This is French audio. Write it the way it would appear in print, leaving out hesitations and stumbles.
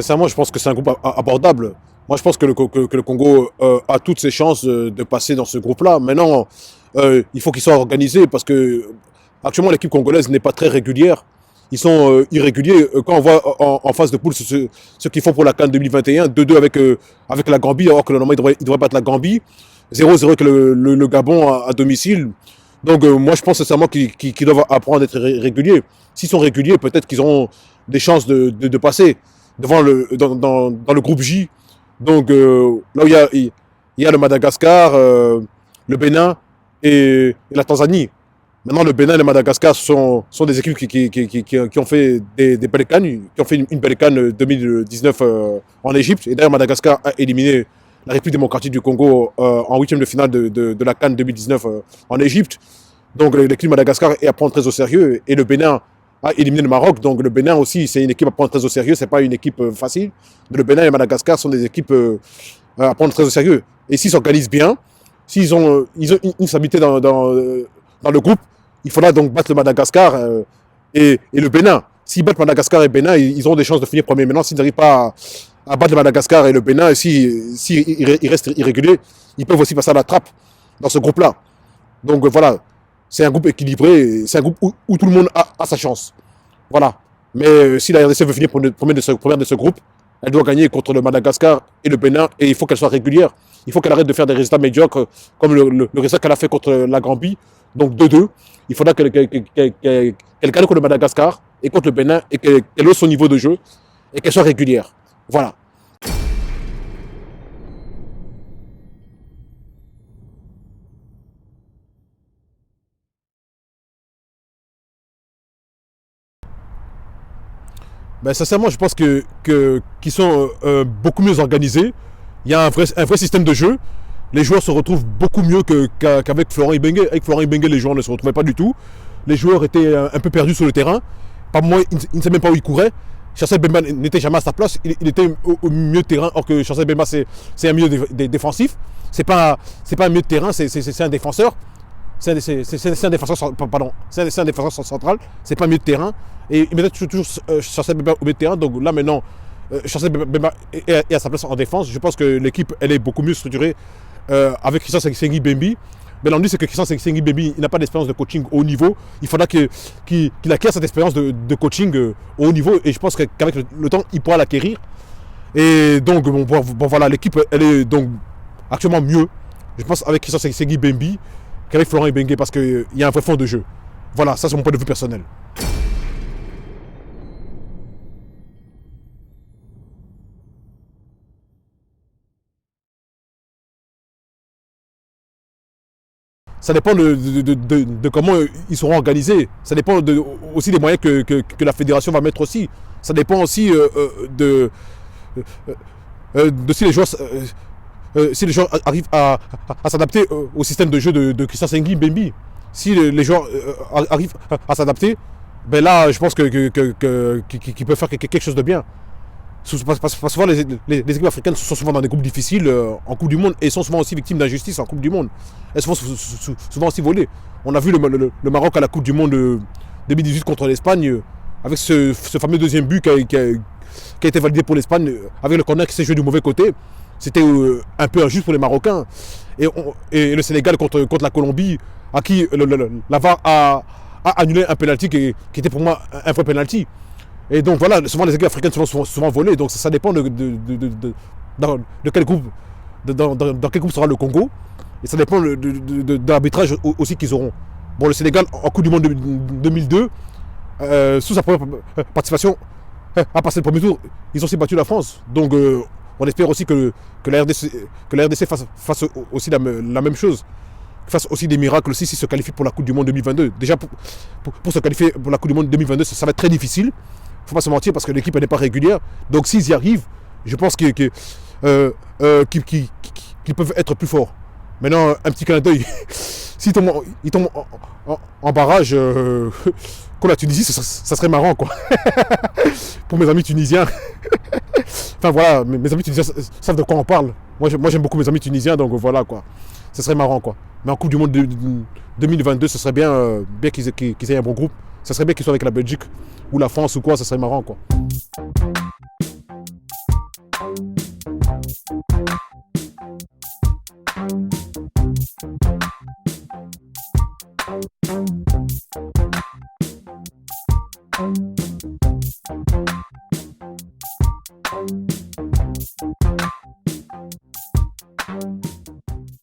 Sincèrement, je pense que c'est un groupe abordable. Moi, je pense que le Congo a toutes ses chances de passer dans ce groupe-là. Maintenant, il faut qu'ils soient organisés parce que actuellement, l'équipe congolaise n'est pas très régulière. Ils sont irréguliers. Quand on voit en phase de poule ce qu'ils font pour la CAN 2021, 2-2 avec la Gambie, alors que normalement, ils devraient battre la Gambie. 0-0 avec le Gabon à domicile. Donc, moi, je pense sincèrement qu'ils doivent apprendre à être réguliers. S'ils sont réguliers, peut-être qu'ils auront des chances de passer dans le groupe J. Donc, là où il y a le Madagascar, le Bénin et la Tanzanie. Maintenant, le Bénin et le Madagascar sont des équipes qui ont fait des belles cannes, qui ont fait une belle canne 2019 en Égypte. Et d'ailleurs, Madagascar a éliminé la République démocratique du Congo en huitième de finale de la CAN 2019 en Égypte. Donc l'équipe de Madagascar est à prendre très au sérieux. Et le Bénin a éliminé le Maroc. Donc le Bénin aussi, c'est une équipe à prendre très au sérieux. Ce n'est pas une équipe facile. Le Bénin et Madagascar sont des équipes à prendre très au sérieux. Et s'ils s'organisent bien, s'ils ont une stabilité dans le groupe, il faudra donc battre le Madagascar et le Bénin. S'ils battent Madagascar et Bénin, ils auront des chances de finir premier. Maintenant, s'ils n'arrivent pas à battre le Madagascar et le Bénin, et s'ils restent irréguliers, ils peuvent aussi passer à la trappe dans ce groupe-là. Donc voilà, c'est un groupe équilibré, c'est un groupe où tout le monde a sa chance. Voilà. Mais si la RDC veut finir première de ce groupe, elle doit gagner contre le Madagascar et le Bénin, et il faut qu'elle soit régulière. Il faut qu'elle arrête de faire des résultats médiocres, comme le résultat qu'elle a fait contre la Gambie, donc 2-2. Il faudra qu'elle gagne contre le Madagascar et contre le Bénin, et qu'elle hausse son niveau de jeu, et qu'elle soit régulière. Voilà. Ben, sincèrement, je pense qu'ils sont beaucoup mieux organisés. Il y a un vrai système de jeu. Les joueurs se retrouvent beaucoup mieux qu'avec Florent Ibenge. Avec Florent Ibenge, les joueurs ne se retrouvaient pas du tout. Les joueurs étaient un peu perdus sur le terrain. Par moment, ils ne savaient même pas où ils couraient. Chancel Bemba n'était jamais à sa place. Il était au milieu de terrain, or que Chancel Bemba, c'est un milieu défensif. C'est pas un milieu de terrain, c'est un défenseur. C'est un défenseur, pardon, c'est un défenseur central, c'est pas un milieu de terrain. Et il mettait toujours Chancel Bemba au milieu de terrain. Donc là maintenant, Chancel Bemba est à sa place en défense. Je pense que l'équipe, elle est beaucoup mieux structurée avec Christian Sengi Bembi. Mais l'ennui, c'est que Christian Sengi Bembi, il n'a pas d'expérience de coaching au haut niveau. Il faudra qu'il acquiert cette expérience de coaching au haut niveau. Et je pense qu'avec le temps, il pourra l'acquérir. Et donc, bon, voilà, l'équipe, elle est donc actuellement mieux, je pense, avec Christian Sengi Bembi qu'avec Florent Ibenge, parce qu'il y a un vrai fond de jeu. Voilà, ça c'est mon point de vue personnel. Ça dépend de comment ils seront organisés. Ça dépend aussi des moyens que la fédération va mettre aussi. Ça dépend aussi de si les joueurs arrivent à s'adapter au système de jeu de Christian Sengi Bembi. Si les joueurs arrivent à s'adapter, ben là, je pense qu'ils peuvent faire quelque chose de bien. Parce que souvent, les équipes africaines sont souvent dans des groupes difficiles en Coupe du Monde et sont souvent aussi victimes d'injustice en Coupe du Monde. Elles sont souvent aussi volées. On a vu le Maroc à la Coupe du Monde 2018 contre l'Espagne, avec ce fameux deuxième but qui a été validé pour l'Espagne, avec le corner qui s'est joué du mauvais côté. C'était un peu injuste pour les Marocains. Et le Sénégal contre la Colombie, à qui la VAR a annulé un penalty qui était pour moi un vrai penalty. Et donc voilà, souvent les équipes africaines sont souvent volées, donc ça dépend de quel groupe, dans quel groupe sera le Congo, et ça dépend de l'arbitrage aussi qu'ils auront. Bon, le Sénégal en Coupe du Monde 2002, sous sa première participation, a passé le premier tour, ils ont aussi battu la France. Donc on espère aussi que la RDC fasse aussi la même chose, fasse aussi des miracles aussi s'ils se qualifient pour la Coupe du Monde 2022. Déjà pour se qualifier pour la Coupe du Monde 2022, ça va être très difficile. Faut pas se mentir parce que l'équipe n'est pas régulière. Donc s'ils y arrivent, je pense qu'ils peuvent être plus forts. Maintenant, un petit clin d'œil, s'ils tombent en barrage comme la Tunisie, ça serait marrant quoi. Pour mes amis tunisiens. Enfin voilà, mes amis tunisiens savent de quoi on parle. Moi j'aime beaucoup mes amis tunisiens, donc voilà quoi. Ce serait marrant quoi. Mais en Coupe du Monde 2022, ce serait bien qu'ils aient un bon groupe. Ça serait bien qu'ils soient avec la Belgique ou la France ou quoi, ça serait marrant quoi.